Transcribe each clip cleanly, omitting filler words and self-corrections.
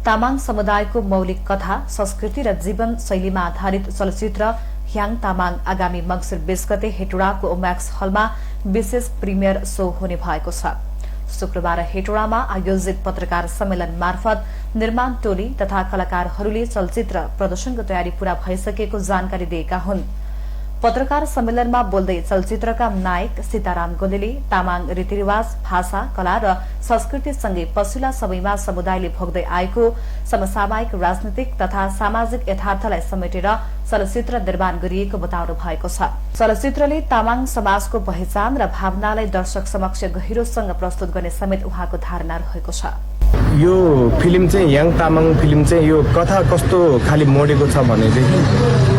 तामाङ समुदायको मौलिक कथा संस्कृति र जीवन शैलीमा आधारित चलचित्र ह्याङ तामाङ आगामी मंगिर 20 गते हेटौडाको ओम्याक्स हलमा विशेष प्रिमियर शो हुने भएको छ। शुक्रबार हेटौडामा आयोजित पत्रकार सम्मेलन मार्फत निर्माण टोली तथा कलाकारहरूले चलचित्र प्रदर्शनको तयारी पूरा भइसकेको जानकारी दिएका हुन्। पत्रकार सम्मेलनमा बोल्दै चलचित्रका नायक सीताराम गोलेले तामाङ रीतिरिवाज भाषा कला र संस्कृतिसँगै पछिल्ला समयमा समुदायले भोग्दै आएको समसामयिक राजनीतिक तथा सामाजिक यथार्थलाई समेटेर चलचित्र निर्माण गरिएको बताउनु भएको छ। चलचित्रले तामाङ समाजको पहिचान र भावनालाई दर्शक समक्ष गहिरोसँग प्रस्तुत गर्ने समेत उहाँको धारणा रहेको छ। यो फिल्म चाहिँ ह्याङ तामाङ फिल्म चाहिँ यो कथा कस्तो खाली मोडेको छ भनेदेखि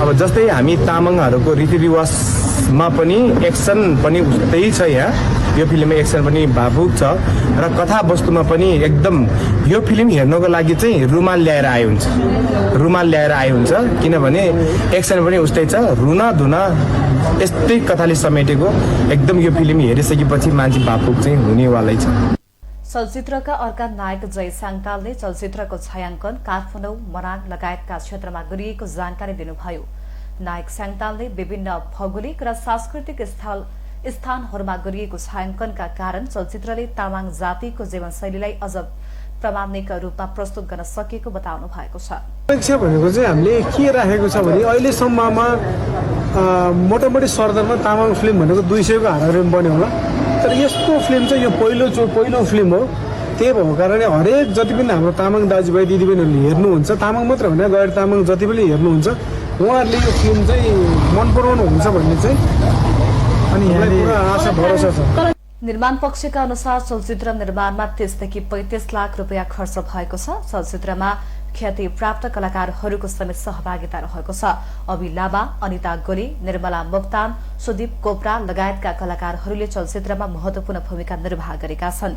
अब जस्तै हामी तामाङहरूको रीतिरिवाजमा पनि एक्सन पनि उस्तै छ। यहाँ यो फिल्ममा एक्सन पनि भावुक छ र कथा वस्तुमा पनि एकदम यो फिल्म हेर्नको लागि चाहिँ रुमाल ल्याएर आए हुन्छ किनभने एक्सन पनि उस्तै छ, रुना धुना यस्तै कथाले समेटेको एकदम यो फिल्म हेरिसकेपछि मान्छे भावुक चाहिँ हुनेवालै छ। चलचित्रका अर्का नायक जय साङतालले चलचित्रको छायाङ्कन काठमाडौँ मनाङ लगायतका क्षेत्रमा गरिएको जानकारी दिनुभयो। नायक साङतालले विभिन्न भौगोलिक र सांस्कृतिक स्थानहरूमा गरिएको छायाङ्कनका कारण चलचित्रले तामाङ जातिको जीवनशैलीलाई अझ प्रामाणिक रूपमा प्रस्तुत गर्न सकेको बताउनु भएको छ। अपेक्षा भनेको चाहिँ हामीले के राखेको छ भने अहिलेसम्ममा मोटामोटी सरदरमा तामाङ फिल्म भनेको 200 को हाराहारीमा बन्यो होला, तर यस्तो फिल्म चाहिँ यो पहिलो फिल्म हो। त्यही भएको कारणले हरेक जति पनि हाम्रो तामाङ दाजुभाइ दिदीबहिनीहरूले हेर्नुहुन्छ, तामाङ मात्र होइन गैर तामाङ जति पनि हेर्नुहुन्छ, उहाँहरूले यो फिल्म चाहिँ मन पराउनुहुन्छ भन्ने चाहिँ अनि पुरा आशा भरोसा छ। निर्माण पक्षका अनुसार चलचित्र निर्माणमा 30 देखि 35 लाख रुपियाँ खर्च भएको छ। चलचित्रमा ख्याति प्राप्त कलाकारहरूको समेत सहभागिता रहेको छ। अभि लामा, अनिता गोले, निर्मला मोक्तान, सुदीप कोप्रा लगायतका कलाकारहरूले चलचित्रमा महत्वपूर्ण भूमिका निर्वाह गरेका छन्।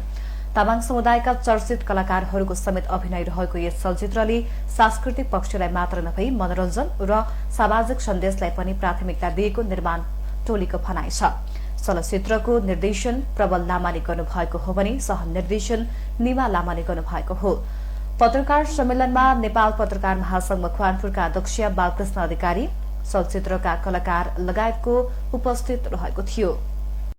तामाङ समुदायका चर्चित कलाकारहरूको समेत अभिनय रहेको यस चलचित्रले सांस्कृतिक पक्षलाई मात्र नभई मनोरञ्जन र सामाजिक सन्देशलाई पनि प्राथमिकता दिएको निर्माण टोलीको भनाइ छ। चलचित्रको निर्देशन प्रबल लामाले गर्नुभएको हो भने सहनिर्देशन निमा लामाले गर्नुभएको हो। पत्रकार सम्मेलनमा नेपाल पत्रकार महासंघ मकवानपुरका अध्यक्ष बालकृष्ण अधिकारी, चलचित्रका कलाकार लगायतको उपस्थित रहेको थियो।